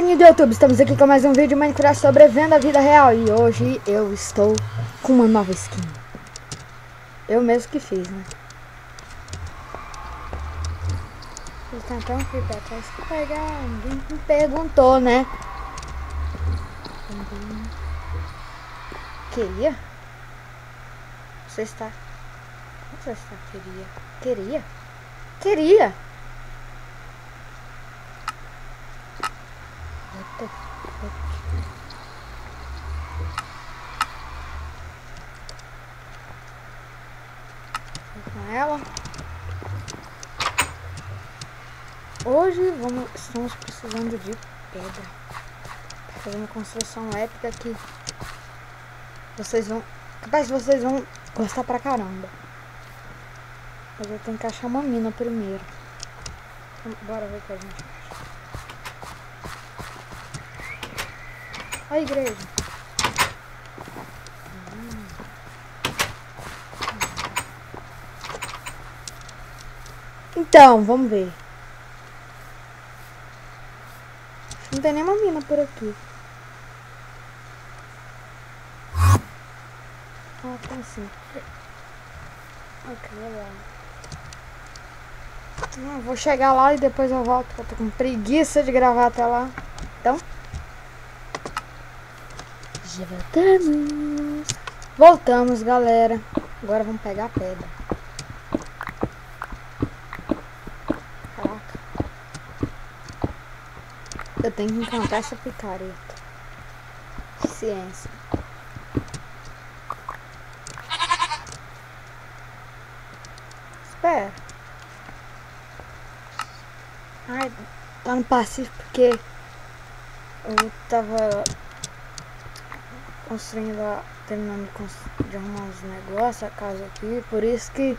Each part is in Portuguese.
Galerinha do YouTube, estamos aqui com mais um vídeo de Minecraft sobrevivendo a vida real. E hoje eu estou com uma nova skin. Eu mesmo que fiz, né? Ele tá tão creepy atrás que pegar. Ninguém me perguntou, né? Queria? Você está... Você está... Queria? Queria? What the fuck? Com ela. Hoje estamos precisando de pedra para fazer uma construção épica que vocês vão... Capaz vocês vão gostar pra caramba. Mas eu tenho que achar uma mina primeiro. Bora ver o que a gente acha. Olha a igreja. Então, vamos ver. Não tem nenhuma mina por aqui. Ah, tem sim. Ok, legal. Vou chegar lá e depois eu volto, porque eu tô com preguiça de gravar até lá. Então, já voltamos. Voltamos, galera. Agora vamos pegar a pedra. Caraca. Eu tenho que encontrar essa picareta. Ciência. Espera. Ai, tá no Pacífico porque eu tava construindo, terminando de arrumar uns negócios, a casa aqui, por isso que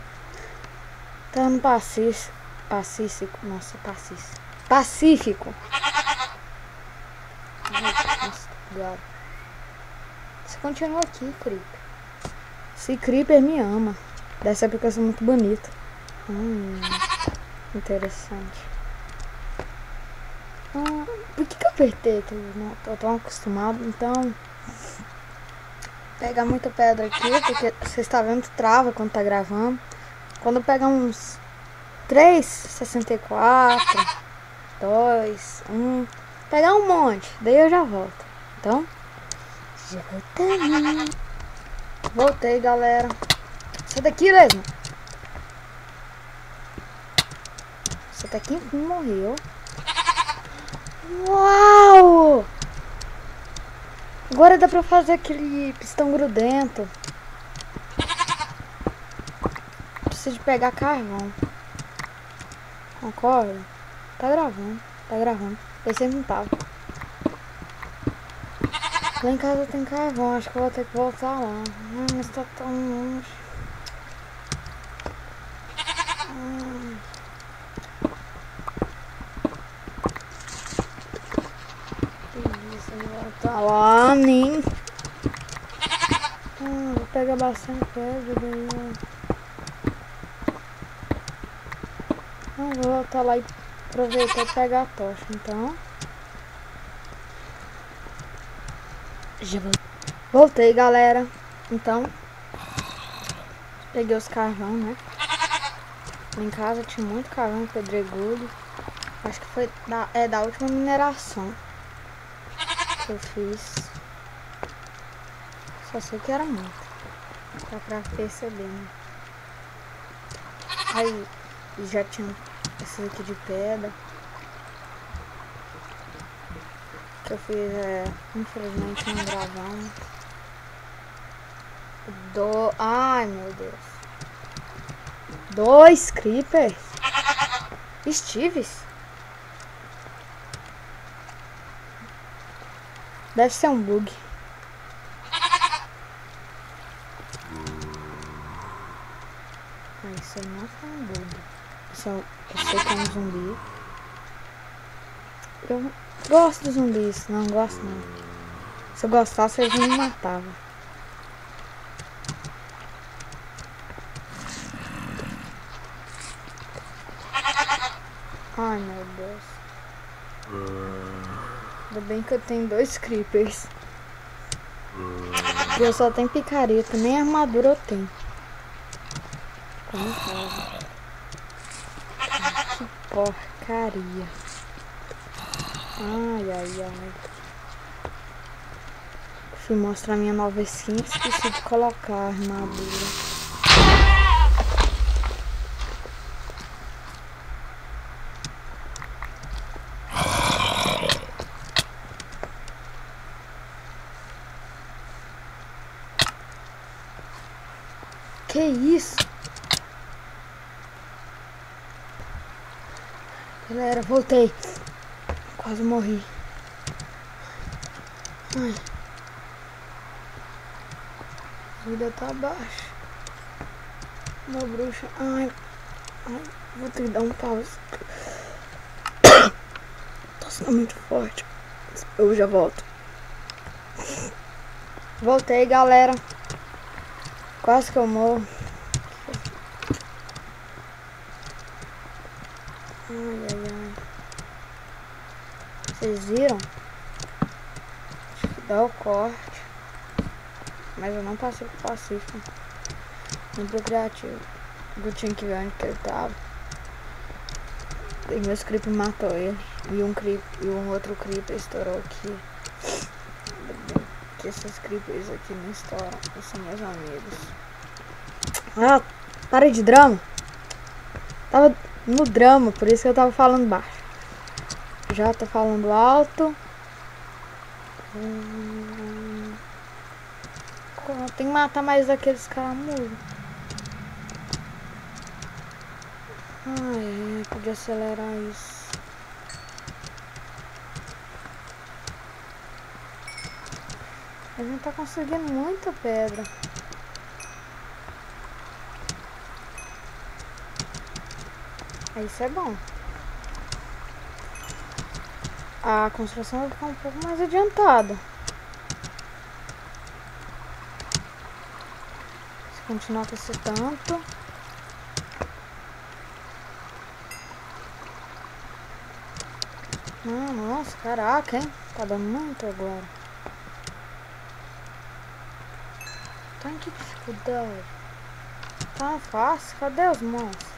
tá no Pacífico. Nossa, Pacífico. Nossa, agora. Você continua aqui, Creeper. Esse Creeper me ama. Deve ser porque eu sou muito bonito. Interessante. Por que eu apertei tudo? Não tô tão acostumado, então... Pegar muita pedra aqui, porque você está vendo que trava quando tá gravando. Quando eu pegar uns 3,64, 2, 1... Pegar um monte, daí eu já volto. Então, já voltamos. Voltei, galera. Sai daqui, Lesma. Você tá aqui, morreu. Uau! Agora dá pra fazer aquele pistão grudento. Preciso de pegar carvão. Concorda? Tá gravando. Eu sempre não tava. Lá em casa tem carvão, acho que eu vou ter que voltar lá. Mas tá tão longe. Tá lá, nem. Vou pegar bastante pedra daí. Vou voltar lá e aproveitar e pegar a tocha, então. Já voltei, galera. Então, peguei os carvão, né? Em casa tinha muito carvão, pedregulho. Acho que foi da última mineração que eu fiz. Só sei que era muito. Dá pra perceber, né? Aí já tinha esse aqui de pedra. Que eu fiz, infelizmente não gravamos. Ai, meu Deus. 2 creepers. Steves. Deve ser um bug. Isso aí não foi um bug. Eu sei que é um zumbi. Eu gosto dos zumbis. Não gosto não. Se eu gostasse, eles não me matavam. Ai, meu Deus. Ainda bem que eu tenho 2 creepers. E eu só tenho picareta, nem armadura eu tenho. Como faz? Que porcaria. Ai, ai, ai. Fui mostrar minha nova skin, esqueci de colocar a armadura. Que isso? Galera, voltei. Quase morri. Ai. A vida tá baixa. Uma bruxa. Ai. Ai. Vou ter que dar um pause. Nossa, tá muito forte. Eu já volto. Voltei, galera. Quase que eu morro. Ai, ai, ai. Vocês viram? Acho que dá o corte. Mas eu não passei pro pacífico. Nem pro criativo. Eu tinha que ver onde que ele tava. E meus creepers matou ele. E um outro creeper estourou aqui. Que esses creepers aqui não estouram. Eles são meus amigos. Ah, para de drama. Tava no drama, por isso que eu tava falando baixo. Já tô falando alto. Tem que matar mais daqueles caramujos. Ai, podia acelerar isso. A gente tá conseguindo muita pedra. Isso é bom. A construção vai ficar um pouco mais adiantada. Se continuar com esse tanto. Nossa, caraca, hein? Tá dando muito agora. Tá em que dificuldade? Tá fácil? Cadê os monstros?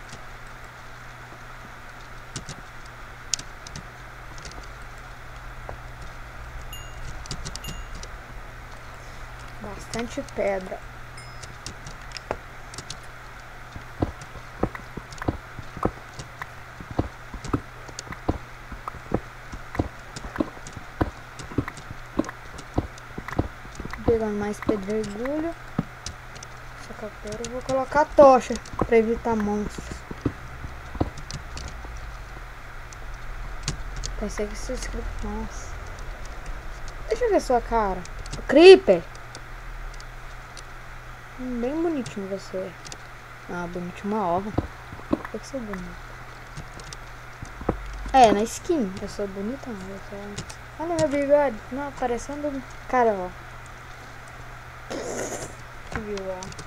Bastante pedra. Pegando mais pedregulho. Só que agora eu vou colocar a tocha pra evitar monstros. Pensei que isso escrito. Nossa. Deixa eu ver sua cara. O Creeper. Bem bonitinho você. Ah, bonitinho uma ova. Eu que sou bonito. É, na skin. Eu sou bonitão. Olha meu bigode. Não, parecendo Carol. Que viu, ó.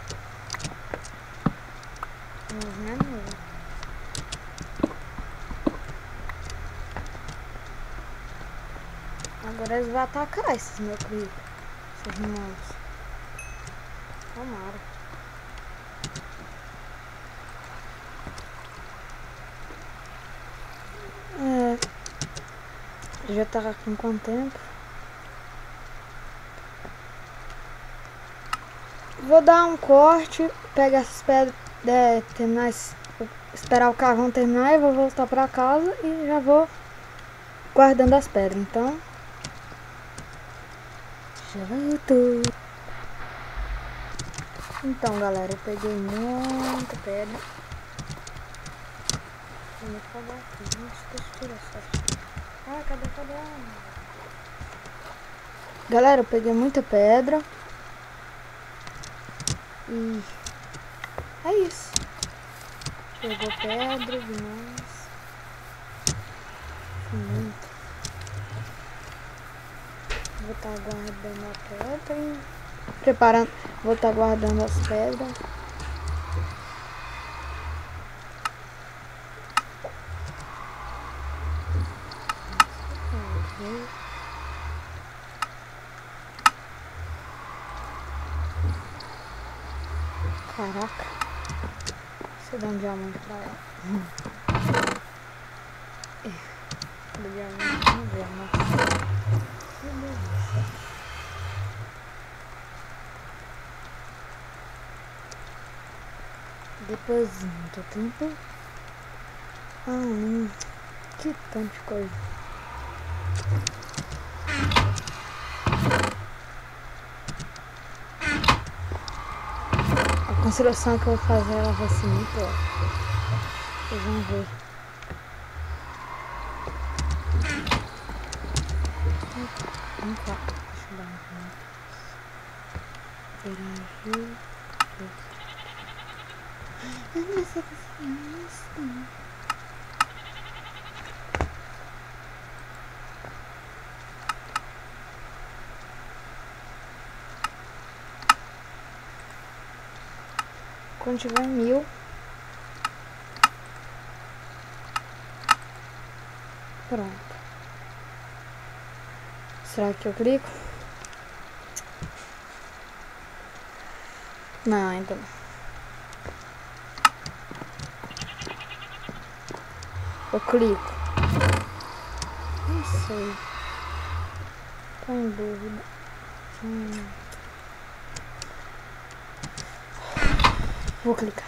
Agora eles vão atacar esses meus creepers. Esses irmãos. Tomara. Já tá com quanto tempo? Vou dar um corte, pegar essas pedras, terminar, esperar o carvão terminar e vou voltar pra casa e já vou guardando as pedras. Então, já volto. Então, galera, eu peguei muita pedra. Vou acabar aqui. Deixa eu tirar essa. Ah, cadê? Galera, eu peguei muita pedra. E é isso. Pegou pedra demais. Muito. Vou estar guardando a pedra e preparando. Vou estar guardando as pedras. Caraca. Você dá um diamante pra ela. Do diamante, vamos ver, nossa. Meu Deus do céu. Depois do tempo. Que tanto de coisa. A construção que eu vou fazer, ela vai ser muito ótima. Vocês vão ver. Vamos lá. Deixa eu dar um interagir. Eu não sei o que é isso. Quando tiver 1000, pronto. Será que eu clico? Não, ainda não. Eu clico. Não sei. Tô em dúvida. Vou clicar.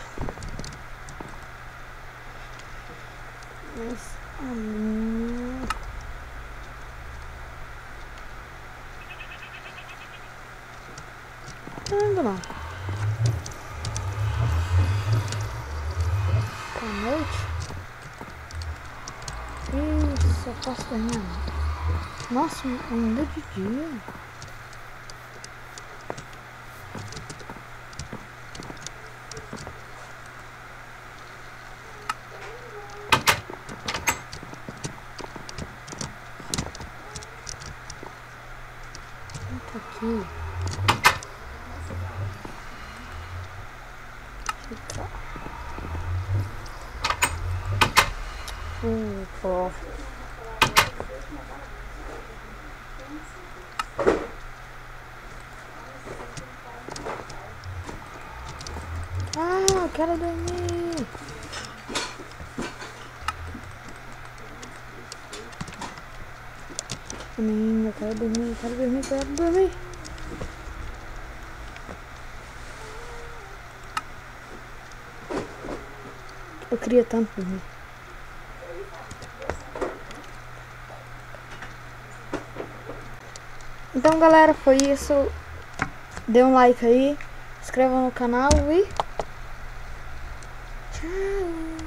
Mas ainda não. Boa noite. Isso, eu posso ganhar. Nossa, ainda de dia. Aqui. Fica. Pô. Eu quero dormir. Eu quero dormir, quero dormir. Eu queria tanto dormir. Então, galera, foi isso. Dê um like aí, inscreva no canal e tchau.